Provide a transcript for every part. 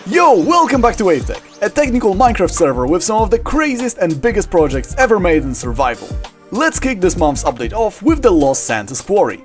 Yo, welcome back to Wavetech, a technical Minecraft server with some of the craziest and biggest projects ever made in survival. Let's kick this month's update off with the Lost Santa's Quarry.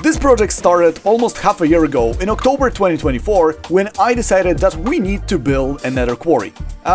This project started almost half a year ago in October 2024 when I decided that we need to build a nether quarry.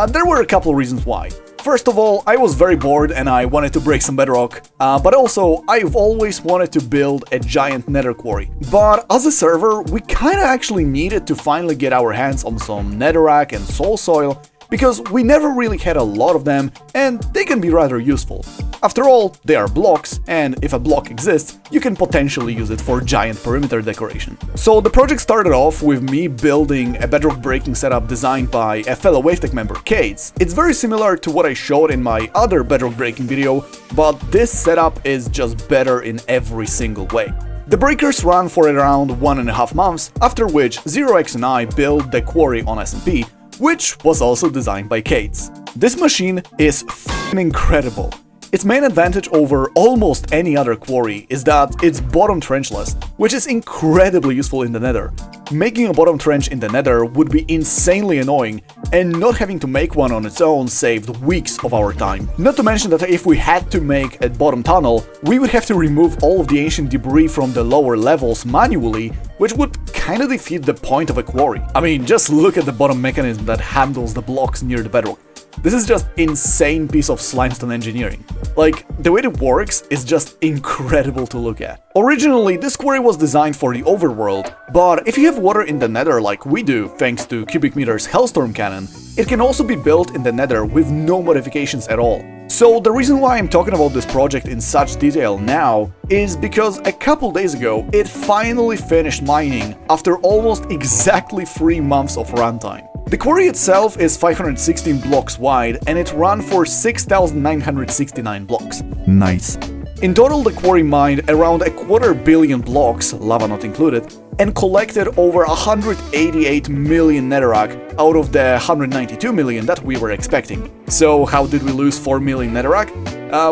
There were a couple reasons why. First of all, I was very bored and I wanted to break some bedrock, but also I've always wanted to build a giant nether quarry. But as a server, we kinda actually needed to finally get our hands on some netherrack and soul soil, because we never really had a lot of them and they can be rather useful. After all, they are blocks, and if a block exists, you can potentially use it for giant perimeter decoration. So the project started off with me building a bedrock breaking setup designed by a fellow Wavetech member, Kate. It's very similar to what I showed in my other bedrock breaking video, but this setup is just better in every single way. The breakers ran for around 1.5 months, after which ZeroX and I built the quarry on SMP, which was also designed by Kate. This machine is f***ing incredible. Its main advantage over almost any other quarry is that it's bottom trenchless, which is incredibly useful in the nether. Making a bottom trench in the nether would be insanely annoying, and not having to make one on its own saved weeks of our time. Not to mention that if we had to make a bottom tunnel, we would have to remove all of the ancient debris from the lower levels manually, which would kinda defeat the point of a quarry. I mean, just look at the bottom mechanism that handles the blocks near the bedrock. This is just insane piece of slimestone engineering. Like, the way it works is just incredible to look at. Originally, this quarry was designed for the overworld, but if you have water in the nether like we do, thanks to Cubic Meter's Hellstorm cannon, it can also be built in the nether with no modifications at all. So the reason why I'm talking about this project in such detail now is because a couple days ago it finally finished mining after almost exactly 3 months of runtime. The quarry itself is 516 blocks wide and it ran for 6,969 blocks. Nice. In total, the quarry mined around 250 million blocks, lava not included, and collected over 188 million netherrack out of the 192 million that we were expecting. So how did we lose 4 million netherrack?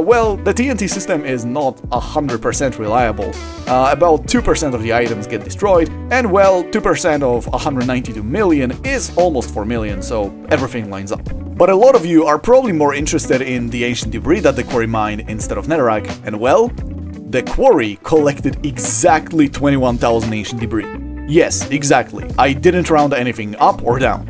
Well, the TNT system is not 100% reliable. About 2% of the items get destroyed, and well, 2% of 192 million is almost 4 million, so everything lines up. But a lot of you are probably more interested in the ancient debris that the quarry mined instead of netherrack, and well, the quarry collected exactly 21,000 ancient debris. Yes, exactly. I didn't round anything up or down.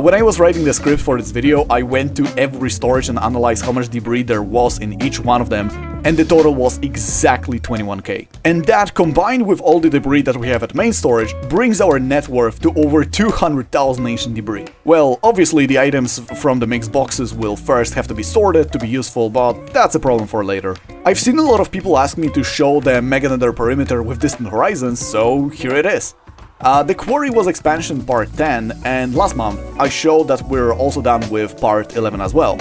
When I was writing the script for this video, I went to every storage and analyzed how much debris there was in each one of them, and the total was exactly 21k. And that, combined with all the debris that we have at main storage, brings our net worth to over 200,000 ancient debris. Well, obviously the items from the mixed boxes will first have to be sorted to be useful, but that's a problem for later. I've seen a lot of people ask me to show the Mega Nether perimeter with distant horizons, so here it is. The quarry was expansion part 10, and last month I showed that we're also done with part 11 as well.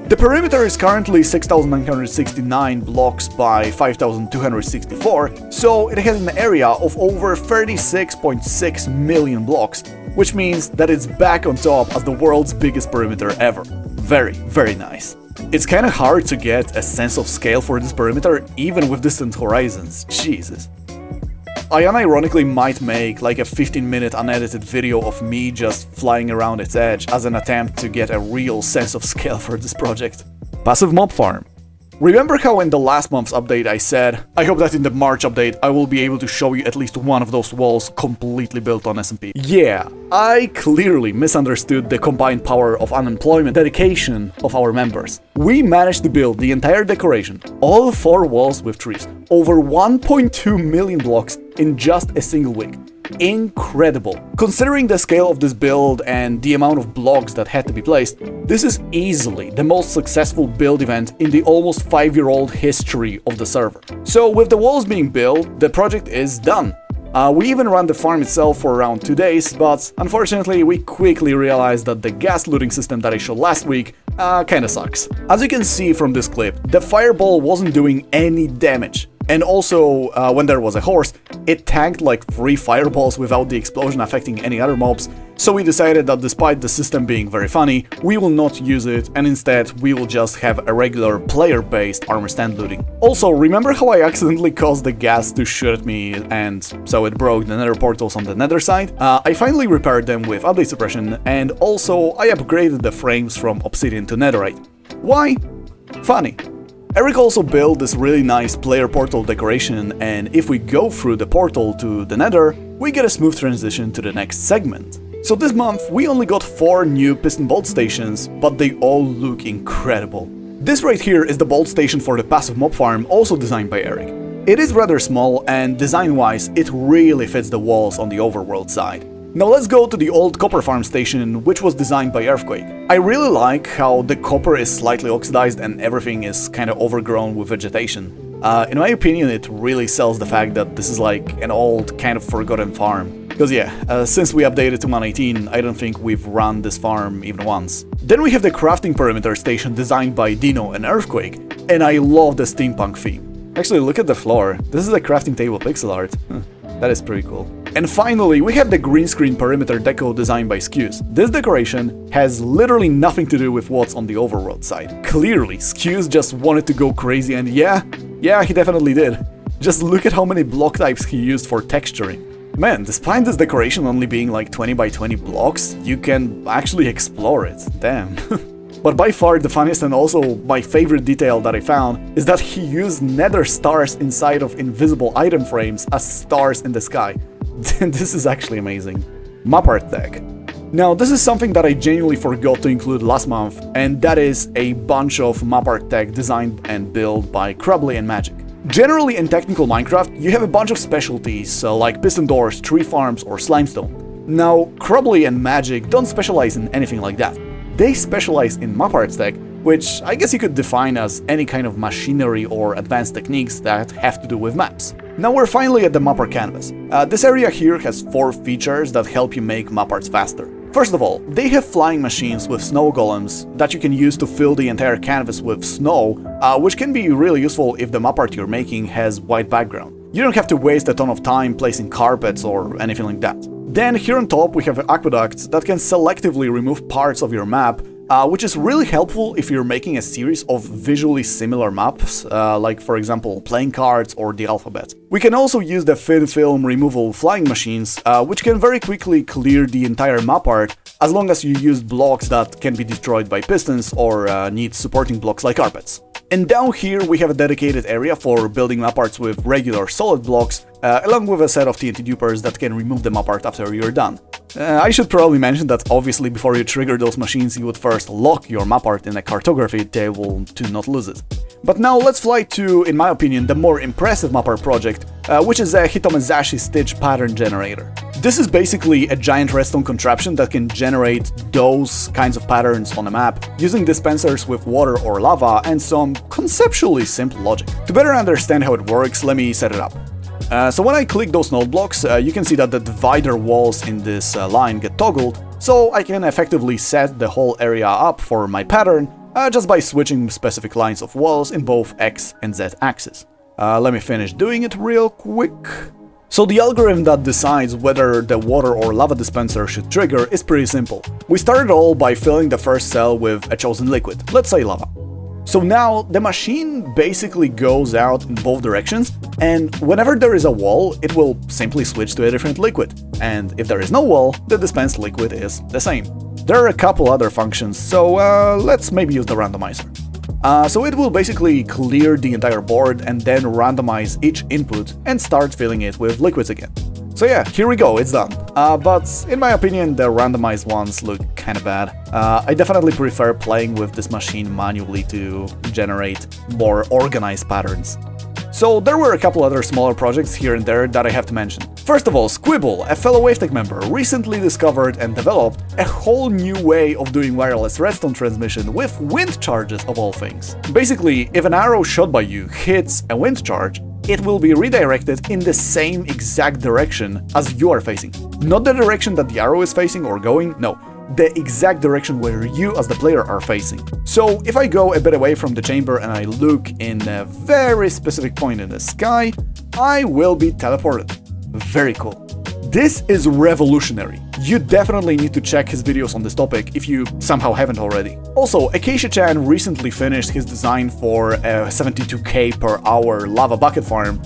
The perimeter is currently 6,969 blocks by 5,264, so it has an area of over 36.6 million blocks, which means that it's back on top as the world's biggest perimeter ever. Very, very nice. It's kinda hard to get a sense of scale for this perimeter, even with distant horizons. Jesus. I unironically might make like a 15-minute unedited video of me just flying around its edge as an attempt to get a real sense of scale for this project. Passive mob farm. Remember how in the last month's update I said, I hope that in the March update I will be able to show you at least one of those walls completely built on SMP. Yeah, I clearly misunderstood the combined power of unemployment dedication of our members. We managed to build the entire decoration, all 4 walls with trees, over 1.2 million blocks in just a single week. Incredible. Considering the scale of this build and the amount of blocks that had to be placed, this is easily the most successful build event in the almost 5-year-old history of the server. So with the walls being built, the project is done. We even ran the farm itself for around 2 days, but unfortunately we quickly realized that the gas looting system that I showed last week kinda sucks. As you can see from this clip, the fireball wasn't doing any damage. And also, when there was a horse, it tanked like 3 fireballs without the explosion affecting any other mobs, so we decided that despite the system being very funny, we will not use it, and instead we will just have a regular player-based armor stand looting. Also, remember how I accidentally caused the gas to shoot at me, and so it broke the nether portals on the nether side? I finally repaired them with update suppression, and also I upgraded the frames from obsidian to netherite. Why? Funny. Eric also built this really nice player portal decoration, and if we go through the portal to the nether, we get a smooth transition to the next segment. So this month we only got 4 new piston bolt stations, but they all look incredible. This right here is the bolt station for the passive mob farm, also designed by Eric. It is rather small, and design-wise it really fits the walls on the overworld side. Now let's go to the old copper farm station, which was designed by Earthquake. I really like how the copper is slightly oxidized and everything is kind of overgrown with vegetation. In my opinion, it really sells the fact that this is like an old, kind of forgotten farm. Because yeah, since we updated to 1.18, I don't think we've run this farm even once. Then we have the crafting perimeter station designed by Dino and Earthquake, and I love the steampunk theme. Actually, look at the floor. This is a crafting table pixel art. That is pretty cool. And finally, we have the green screen perimeter deco designed by Skews. This decoration has literally nothing to do with what's on the overworld side. Clearly, Skews just wanted to go crazy, and yeah, he definitely did. Just look at how many block types he used for texturing. Man, despite this decoration only being like 20 by 20 blocks, you can actually explore it. Damn. But by far the funniest and also my favorite detail that I found is that he used nether stars inside of invisible item frames as stars in the sky. This is actually amazing. Mapart tech. Now this is something that I genuinely forgot to include last month, and that is a bunch of mapart tech designed and built by Crubleigh and Magic. Generally in technical Minecraft you have a bunch of specialties like piston doors, tree farms or slimestone. Now Crubleigh and Magic don't specialize in anything like that. They specialize in mapart tech, which I guess you could define as any kind of machinery or advanced techniques that have to do with maps. Now we're finally at the mapart canvas. This area here has 4 features that help you make maparts faster. First of all, they have flying machines with snow golems that you can use to fill the entire canvas with snow, which can be really useful if the mapart you're making has white background. You don't have to waste a ton of time placing carpets or anything like that. Then here on top we have aqueducts that can selectively remove parts of your map, which is really helpful if you're making a series of visually similar maps, like for example playing cards or the alphabet. We can also use the thin film removal flying machines, which can very quickly clear the entire map art, as long as you use blocks that can be destroyed by pistons or need supporting blocks like carpets. And down here we have a dedicated area for building map arts with regular solid blocks, along with a set of TNT dupers that can remove the map art after you're done. I should probably mention that obviously before you trigger those machines you would first lock your map art in a cartography table to not lose it. But now let's fly to, in my opinion, the more impressive mapart project, which is a Hitomezashi Stitch pattern generator. This is basically a giant redstone contraption that can generate those kinds of patterns on a map using dispensers with water or lava and some conceptually simple logic. To better understand how it works, let me set it up. So when I click those node blocks, you can see that the divider walls in this line get toggled, so I can effectively set the whole area up for my pattern just by switching specific lines of walls in both X and Z axis. Let me finish doing it real quick. So the algorithm that decides whether the water or lava dispenser should trigger is pretty simple. We start it all by filling the first cell with a chosen liquid, let's say lava. So now the machine basically goes out in both directions, and whenever there is a wall, it will simply switch to a different liquid. And if there is no wall, the dispensed liquid is the same. There are a couple other functions, so let's maybe use the randomizer. So it will basically clear the entire board and then randomize each input and start filling it with liquids again. So yeah, here we go, it's done. But in my opinion, the randomized ones look kinda bad. I definitely prefer playing with this machine manually to generate more organized patterns. So there were a couple other smaller projects here and there that I have to mention. First of all, Squibble, a fellow Wavetech member, recently discovered and developed a whole new way of doing wireless redstone transmission with wind charges of all things. Basically, if an arrow shot by you hits a wind charge, it will be redirected in the same exact direction as you are facing. Not the direction that the arrow is facing or going, no. the exact direction where you as the player are facing. So if I go a bit away from the chamber and I look in a very specific point in the sky, I will be teleported. Very cool. This is revolutionary. You definitely need to check his videos on this topic if you somehow haven't already. Also, Acacia-chan recently finished his design for a 72k per hour lava bucket farm,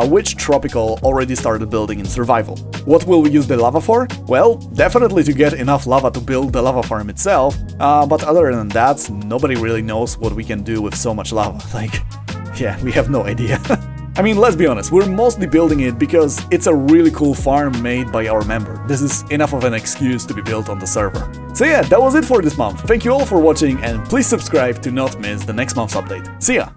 which Tropical already started building in survival. What will we use the lava for? Well, definitely to get enough lava to build the lava farm itself, but other than that, nobody really knows what we can do with so much lava. Like, yeah, we have no idea. I mean, let's be honest, we're mostly building it because it's a really cool farm made by our member. This is enough of an excuse to be built on the server. So yeah, that was it for this month. Thank you all for watching and please subscribe to not miss the next month's update. See ya!